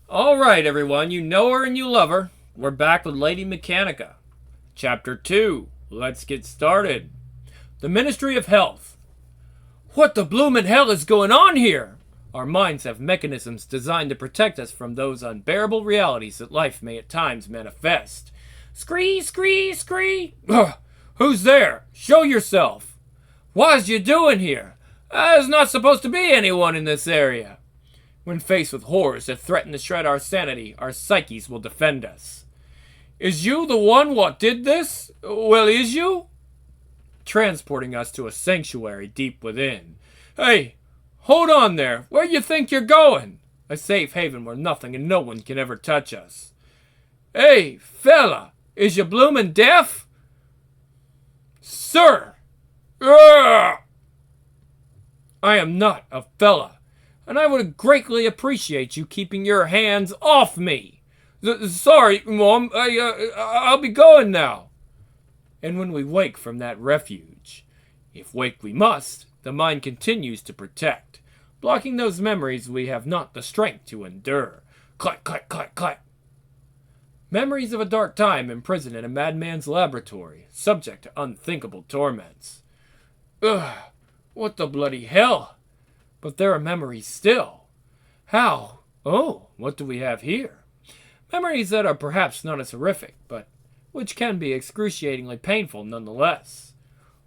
All right, everyone, you know her and you love her. We're back with Lady Mechanika. Chapter 2. Let's get started. The Ministry of Health. What the bloomin' hell is going on here? Our minds have mechanisms designed to protect us from those unbearable realities that life may at times manifest. Scree, scree, scree. Ugh. Who's there? Show yourself. What's you doing here? There's not supposed to be anyone in this area. When faced with horrors that threaten to shred our sanity, our psyches will defend us. Is you the one what did this? Well, is you? Transporting us to a sanctuary deep within. Hey, hold on there. Where you think you're going? A safe haven where nothing and no one can ever touch us. Hey, fella, is you bloomin' deaf? Sir! Ugh! I am not a fella. And I would greatly appreciate you keeping your hands off me. Sorry, Mom, I'll be going now. And when we wake from that refuge, if wake we must, the mind continues to protect, blocking those memories we have not the strength to endure. Clack, clack, clack, clack. Memories of a dark time imprisoned in a madman's laboratory, subject to unthinkable torments. Ugh, what the bloody hell? But there are memories still. How? Oh, what do we have here? Memories that are perhaps not as horrific, but which can be excruciatingly painful nonetheless.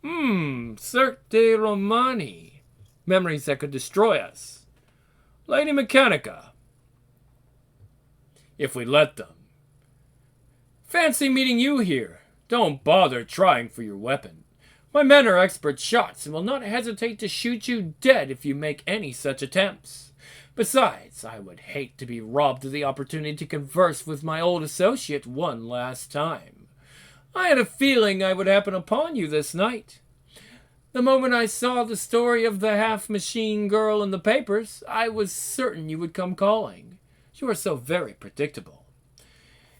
Certe Romani. Memories that could destroy us. Lady Mechanika. If we let them. Fancy meeting you here. Don't bother trying for your weapon. My men are expert shots and will not hesitate to shoot you dead if you make any such attempts. Besides, I would hate to be robbed of the opportunity to converse with my old associate one last time. I had a feeling I would happen upon you this night. The moment I saw the story of the half-machine girl in the papers, I was certain you would come calling. You are so very predictable.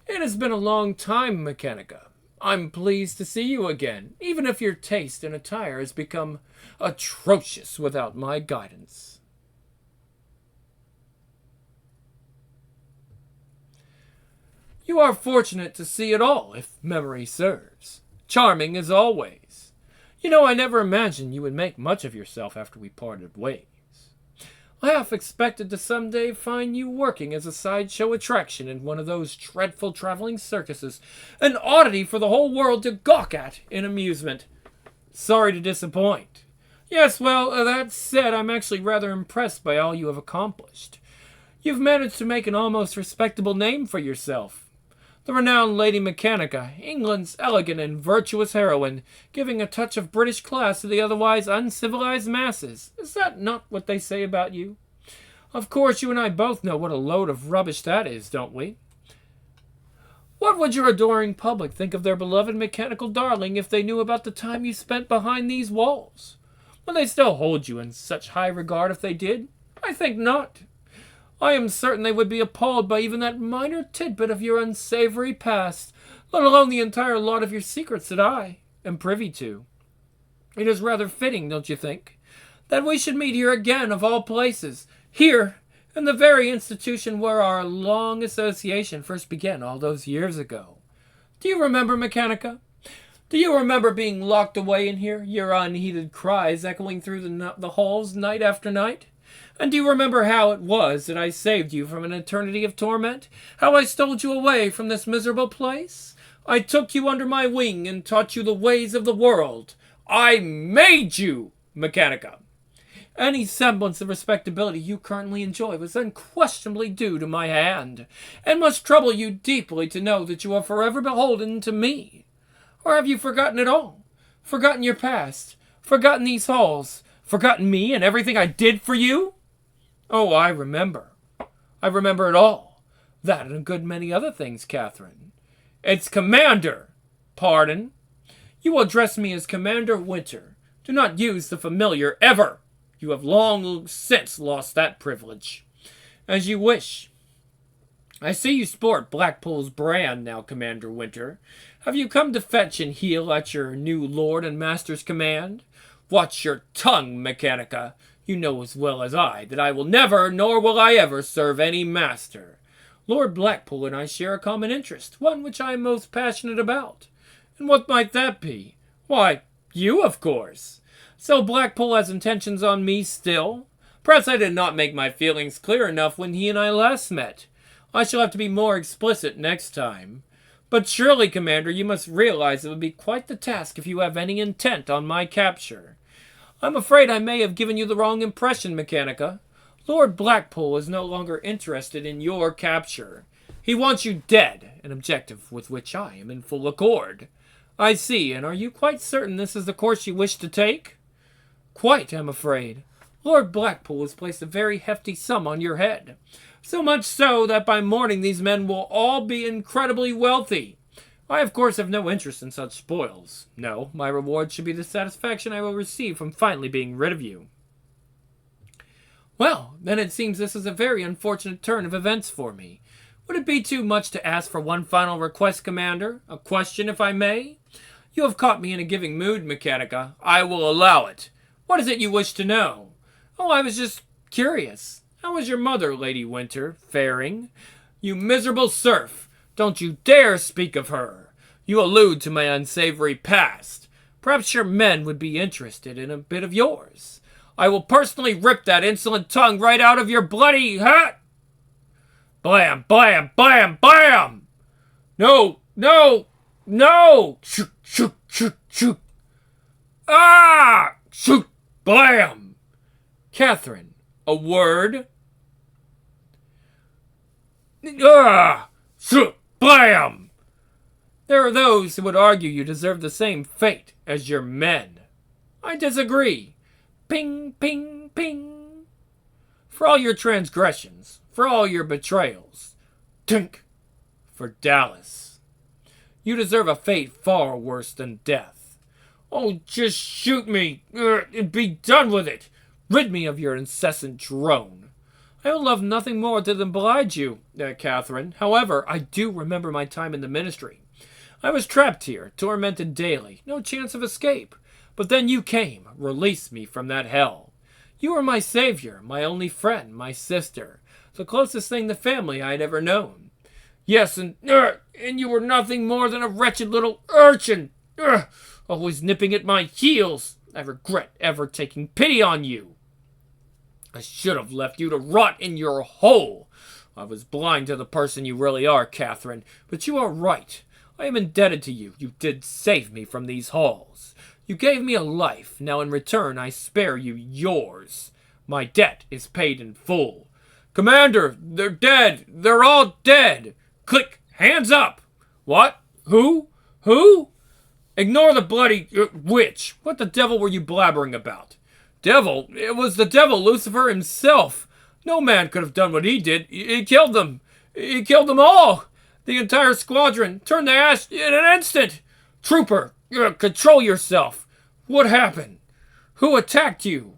It has been a long time, Mechanika. I'm pleased to see you again, even if your taste in attire has become atrocious without my guidance. You are fortunate to see it all, if memory serves. Charming as always. You know, I never imagined you would make much of yourself after we parted ways. I half expected to someday find you working as a sideshow attraction in one of those dreadful traveling circuses, an oddity for the whole world to gawk at in amusement. Sorry to disappoint. Yes, well, that said, I'm actually rather impressed by all you have accomplished. You've managed to make an almost respectable name for yourself. The renowned Lady Mechanika, England's elegant and virtuous heroine, giving a touch of British class to the otherwise uncivilized masses. Is that not what they say about you? Of course, you and I both know what a load of rubbish that is, don't we? What would your adoring public think of their beloved mechanical darling if they knew about the time you spent behind these walls? Would they still hold you in such high regard if they did? I think not. I am certain they would be appalled by even that minor tidbit of your unsavory past, let alone the entire lot of your secrets that I am privy to. It is rather fitting, don't you think, that we should meet here again of all places, here, in the very institution where our long association first began all those years ago. Do you remember, Mechanika? Do you remember being locked away in here, your unheeded cries echoing through the halls night after night? And do you remember how it was that I saved you from an eternity of torment? How I stole you away from this miserable place? I took you under my wing and taught you the ways of the world. I made you, Mechanika. Any semblance of respectability you currently enjoy was unquestionably due to my hand, and must trouble you deeply to know that you are forever beholden to me. Or have you forgotten it all? Forgotten your past? Forgotten these halls? Forgotten me and everything I did for you? Oh, I remember. I remember it all. That and a good many other things, Catherine. It's Commander. Pardon? You will address me as Commander Winter. Do not use the familiar ever. You have long since lost that privilege. As you wish. I see you sport Blackpool's brand now, Commander Winter. Have you come to fetch and heal at your new lord and master's command? Watch your tongue, Mechanika. You know as well as I that I will never, nor will I ever, serve any master. Lord Blackpool and I share a common interest, one which I am most passionate about. And what might that be? Why, you, of course. So Blackpool has intentions on me still? Perhaps I did not make my feelings clear enough when he and I last met. I shall have to be more explicit next time. But surely, Commander, you must realize it would be quite the task if you have any intent on my capture. I'm afraid I may have given you the wrong impression, Mechanika. Lord Blackpool is no longer interested in your capture. He wants you dead, an objective with which I am in full accord. I see, and are you quite certain this is the course you wish to take? Quite, I'm afraid. Lord Blackpool has placed a very hefty sum on your head. So much so that by morning these men will all be incredibly wealthy. I, of course, have no interest in such spoils. No, my reward should be the satisfaction I will receive from finally being rid of you. Well, then it seems this is a very unfortunate turn of events for me. Would it be too much to ask for one final request, Commander? A question, if I may? You have caught me in a giving mood, Mechanika. I will allow it. What is it you wish to know? Oh, I was just curious. How is your mother, Lady Winter, faring? You miserable serf! Don't you dare speak of her! You allude to my unsavory past. Perhaps your men would be interested in a bit of yours. I will personally rip that insolent tongue right out of your bloody hat! Blam, blam, blam, blam! No, no, no! Shoot, shoot, shoot, shoot! Ah! Shoot, blam! Catherine, a word? Ah! Shoot, blam! There are those who would argue you deserve the same fate as your men. I disagree. Ping, ping, ping. For all your transgressions, for all your betrayals. Tink. For Dallas. You deserve a fate far worse than death. Oh, just shoot me, and be done with it. Rid me of your incessant drone. I would love nothing more than to oblige you, Catherine. However, I do remember my time in the ministry. I was trapped here, tormented daily, no chance of escape. But then you came, released me from that hell. You were my savior, my only friend, my sister, the closest thing to family I had ever known. Yes, and you were nothing more than a wretched little urchin, always nipping at my heels. I regret ever taking pity on you. I should have left you to rot in your hole. I was blind to the person you really are, Catherine, but you are right. I am indebted to you. You did save me from these halls. You gave me a life. Now in return, I spare you yours. My debt is paid in full. Commander, they're dead. They're all dead. Click. Hands up. What? Who? Who? Ignore the bloody witch. What the devil were you blabbering about? Devil? It was the devil, Lucifer himself. No man could have done what he did. He killed them. He killed them all. The entire squadron turned to ash in an instant. Trooper, control yourself. What happened? Who attacked you?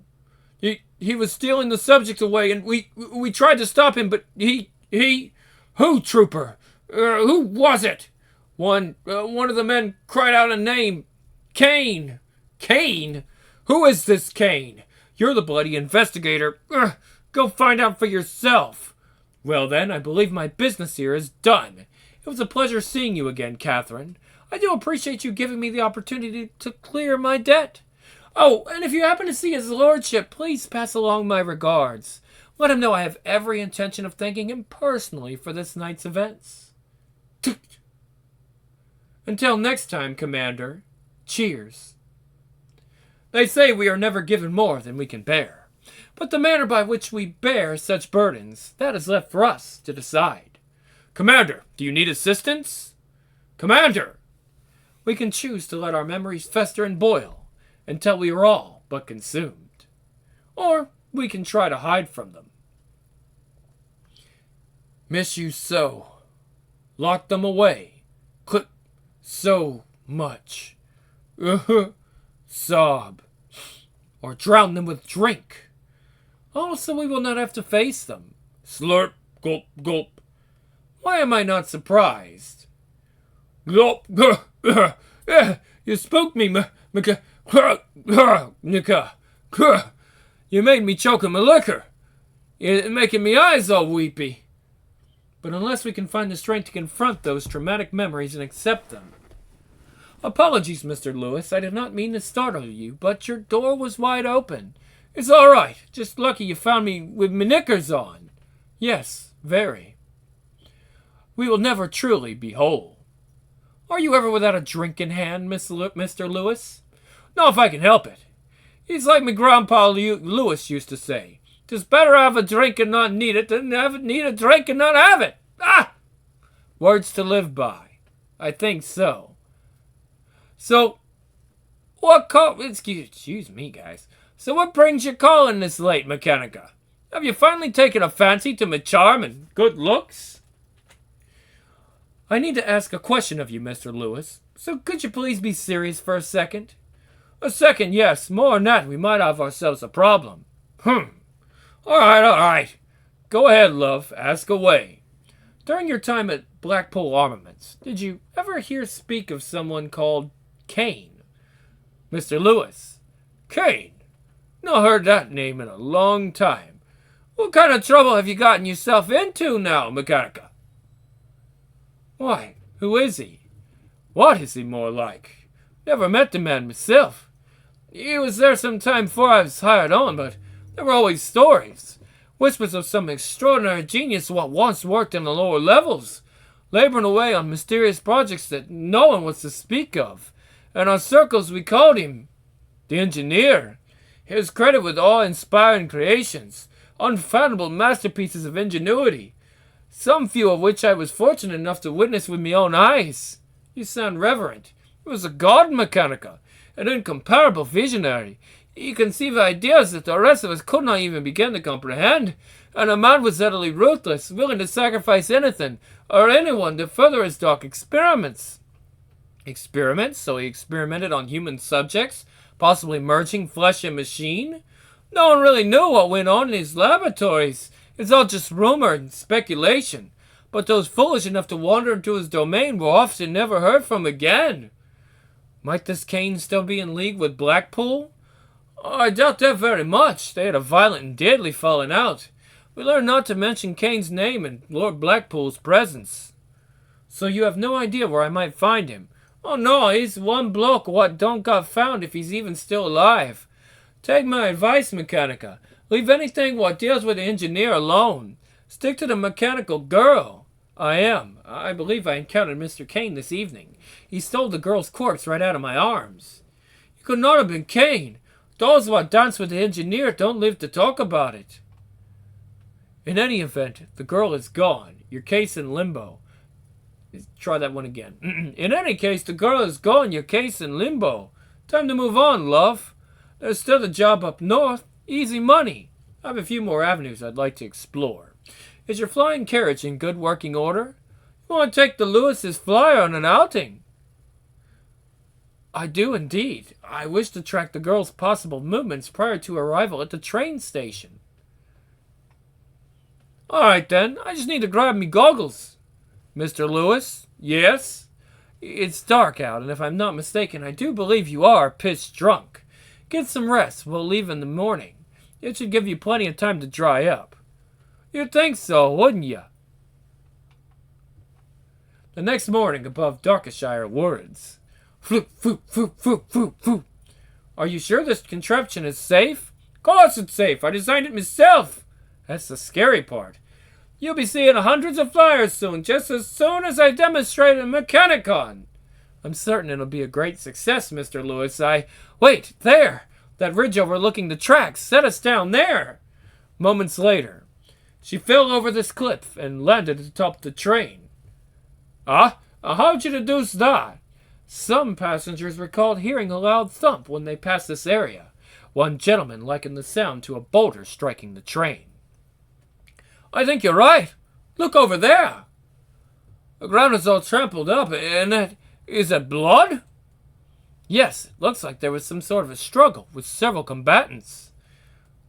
He was stealing the subject away, and we tried to stop him, but who, Trooper? Who was it? One of the men cried out a name. Kane. Kane? Who is this Kane? You're the bloody investigator. Go find out for yourself. Well then, I believe my business here is done. It was a pleasure seeing you again, Catherine. I do appreciate you giving me the opportunity to clear my debt. Oh, and if you happen to see his lordship, please pass along my regards. Let him know I have every intention of thanking him personally for this night's events. Until next time, Commander. Cheers. They say we are never given more than we can bear. But the manner by which we bear such burdens, that is left for us to decide. Commander, do you need assistance? Commander! We can choose to let our memories fester and boil until we are all but consumed. Or we can try to hide from them. Miss you so. Lock them away. Clip so much. Sob. Or drown them with drink. Also, we will not have to face them. Slurp, gulp, gulp. Why am I not surprised? Gulp, gulp. You spooked me, Mechanika. You made me choke on my liquor. You're making me eyes all weepy. But unless we can find the strength to confront those traumatic memories and accept them. Apologies, Mr. Lewis. I did not mean to startle you, but your door was wide open. It's all right. Just lucky you found me with my knickers on. Yes, very. We will never truly be whole. Are you ever without a drink in hand, Mr. Lewis? No, if I can help it. It's like my grandpa Lewis used to say. 'Tis better have a drink and not need it than need a drink and not have it. Ah! Words to live by. I think so. So, excuse me, guys. So what brings you calling this late, Mechanika? Have you finally taken a fancy to my charm and good looks? I need to ask a question of you, Mr. Lewis. So could you please be serious for a second? A second, yes. More than that, we might have ourselves a problem. All right. Go ahead, love. Ask away. During your time at Blackpool Armaments, did you ever hear speak of someone called Kane? Mr. Lewis. Kane? Not heard that name in a long time. What kind of trouble have you gotten yourself into now, Mechanika? Why, who is he? What is he more like? Never met the man myself. He was there some time before I was hired on, but there were always stories. Whispers of some extraordinary genius what once worked in the lower levels, laboring away on mysterious projects that no one was to speak of. And our circles we called him the engineer. He was credited with awe-inspiring creations, unfathomable masterpieces of ingenuity, some few of which I was fortunate enough to witness with my own eyes. You sound reverent. He was a god, Mechanika, an incomparable visionary. He conceived ideas that the rest of us could not even begin to comprehend, and a man was utterly ruthless, willing to sacrifice anything or anyone to further his dark experiments. Experiments? So he experimented on human subjects, possibly merging flesh and machine? No one really knew what went on in his laboratories. It's all just rumor and speculation. But those foolish enough to wander into his domain were often never heard from again. Might this Kane still be in league with Blackpool? I doubt that very much. They had a violent and deadly falling out. We learned not to mention Kane's name in Lord Blackpool's presence. So you have no idea where I might find him? Oh no, he's one bloke what don't got found if he's even still alive. Take my advice, Mechanika. Leave anything what deals with the engineer alone. Stick to the mechanical girl. I believe I encountered Mr. Kane this evening. He stole the girl's corpse right out of my arms. It could not have been Kane. Those what dance with the engineer don't live to talk about it. In any event, the girl is gone. Your case in limbo. Try that one again. In any case, the girl is gone. Your case in limbo. Time to move on, love. There's still the job up north. Easy money. I have a few more avenues I'd like to explore. Is your flying carriage in good working order? You want to take the Lewis's flyer on an outing? I do indeed. I wish to track the girl's possible movements prior to arrival at the train station. All right then, I just need to grab me goggles. Mr. Lewis? Yes? It's dark out, and if I'm not mistaken, I do believe you are pitch drunk. Get some rest. We'll leave in the morning. It should give you plenty of time to dry up. You'd think so, wouldn't you? The next morning, above Darkshire woods. Floop, floop, floop, floop, floop, floop. Are you sure this contraption is safe? Of course it's safe. I designed it myself. That's the scary part. You'll be seeing hundreds of flyers soon, just as soon as I demonstrate a Mechanicon. I'm certain it'll be a great success, Mr. Lewis. Wait, there! That ridge overlooking the tracks. Set us down there! Moments later, she fell over this cliff and landed atop the train. How'd you deduce that? Some passengers recalled hearing a loud thump when they passed this area. One gentleman likened the sound to a boulder striking the train. I think you're right. Look over there. The ground is all trampled up, and is it blood? Yes, it looks like there was some sort of a struggle with several combatants.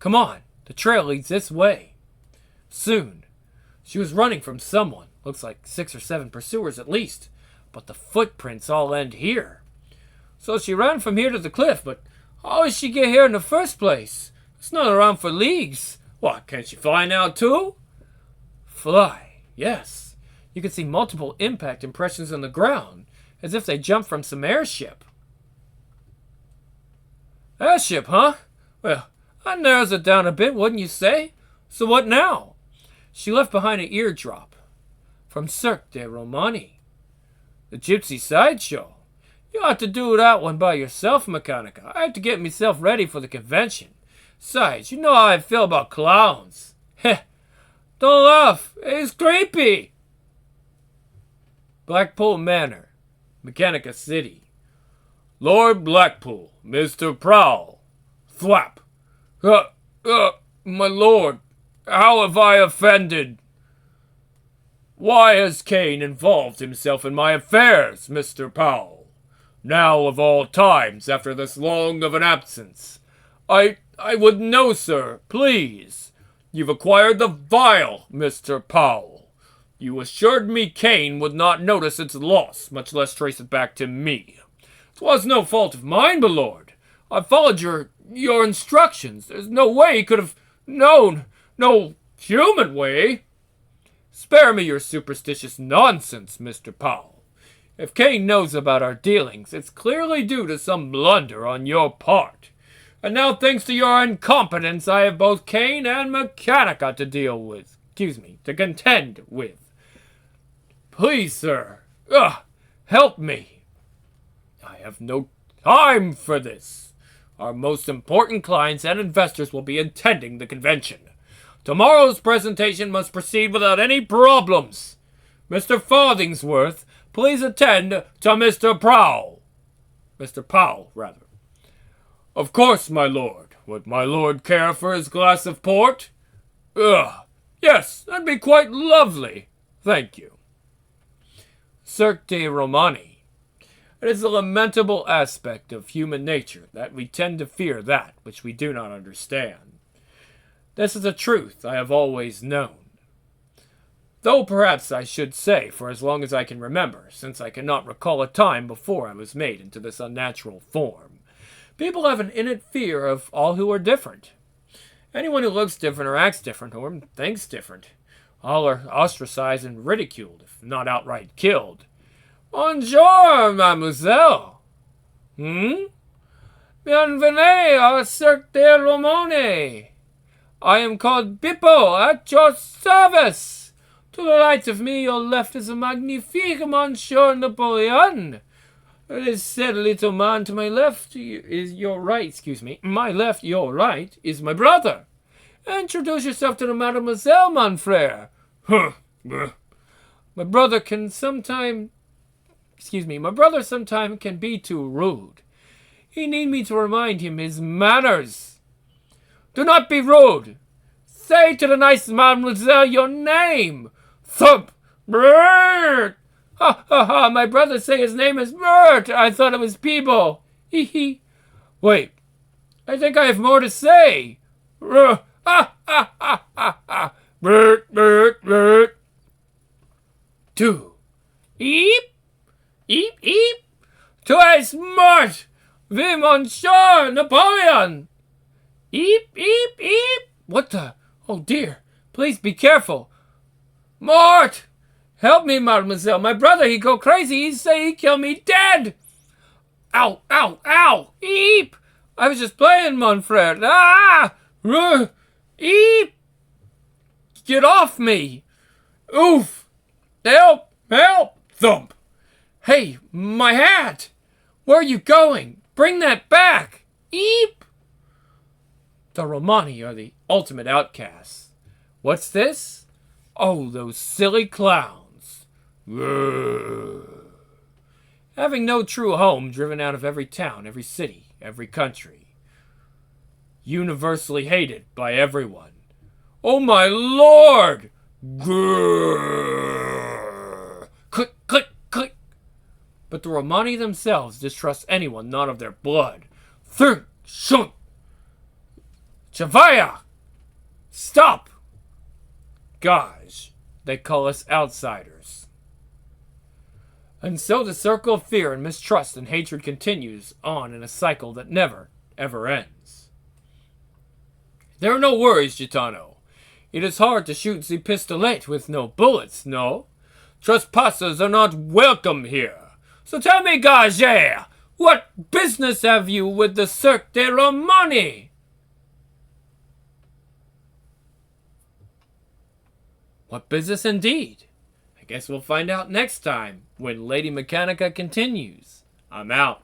Come on, the trail leads this way. Soon, she was running from someone. Looks like 6 or 7 pursuers at least, but the footprints all end here. So she ran from here to the cliff, but how did she get here in the first place? It's not around for leagues. What, can't she fly now too? Fly? Yes. You can see multiple impact impressions on the ground, as if they jumped from some airship. Airship, huh? Well, that narrows it down a bit, wouldn't you say? So what now? She left behind an eardrop. From Cirque de Romani. The gypsy sideshow. You ought to do that one by yourself, Mechanika. I have to get myself ready for the convention. Besides, you know how I feel about clowns. Heh. Don't laugh. It's creepy. Blackpool Manor. Mechanika City. Lord Blackpool, Mr. Prowl. Thwap. My lord, how have I offended? Why has Kane involved himself in my affairs, Mr. Powell? Now of all times, after this long of an absence. I would know, sir, please. You've acquired the vial, Mr. Powell. You assured me Kane would not notice its loss, much less trace it back to me. 'Twas no fault of mine, my lord. I followed your instructions. There's no way he could have known. No human way. Spare me your superstitious nonsense, Mr. Powell. If Kane knows about our dealings, it's clearly due to some blunder on your part. And now, thanks to your incompetence, I have both Kane and Mechanika to contend with. Please, sir, help me. I have no time for this. Our most important clients and investors will be attending the convention. Tomorrow's presentation must proceed without any problems. Mr. Farthingsworth, please attend to Mr. Powell. Mr. Powell, rather. Of course, my lord. Would my lord care for his glass of port? Yes, that'd be quite lovely. Thank you. Cirque de Romani. It is a lamentable aspect of human nature that we tend to fear that which we do not understand. This is a truth I have always known. Though perhaps I should say for as long as I can remember, since I cannot recall a time before I was made into this unnatural form. People have an innate fear of all who are different. Anyone who looks different or acts different or thinks different. All are ostracized and ridiculed, if not outright killed. Bonjour, mademoiselle. Bienvenue au Cirque de Romani. I am called Bippo, at your service. To the right of me, your left is a magnifique Monsieur Napoleon. It is said, little man, to my left is your right, my left, your right, is my brother. Introduce yourself to the mademoiselle, mon frère. My brother sometimes can be too rude. He need me to remind him his manners. Do not be rude. Say to the nice mademoiselle your name. Thump. Bert. Ha ha ha. My brother say his name is Bert. I thought it was Peeble. Hee hee. Wait. I think I have more to say. Ha ha ha ha ha. Bert, Bert, Bert. 2. Eep. Eep, eep. Twice smart. Vi Monsieur Napoleon. Eep, eep, eep. What the? Oh, dear. Please be careful. Mort! Help me, mademoiselle. My brother, he go crazy. He say he kill me dead. Ow, ow, ow. Eep. I was just playing, mon frère. Ah! Eep. Get off me. Oof. Help, help. Thump. Hey, my hat. Where are you going? Bring that back. Eep. The Romani are the ultimate outcasts. What's this? Oh, those silly clowns. Having no true home, driven out of every town, every city, every country. Universally hated by everyone. Oh, my lord! Click, click, click. But the Romani themselves distrust anyone not of their blood. Think, shunk. Chavaya! Stop! Gosh, they call us outsiders. And so the circle of fear and mistrust and hatred continues on in a cycle that never, ever ends. There are no worries, Gitano. It is hard to shoot the pistolet with no bullets, no? Trespassers are not welcome here. So tell me, Gagère, what business have you with the Cirque de Romani? What business indeed? I guess we'll find out next time when Lady Mechanika continues. I'm out.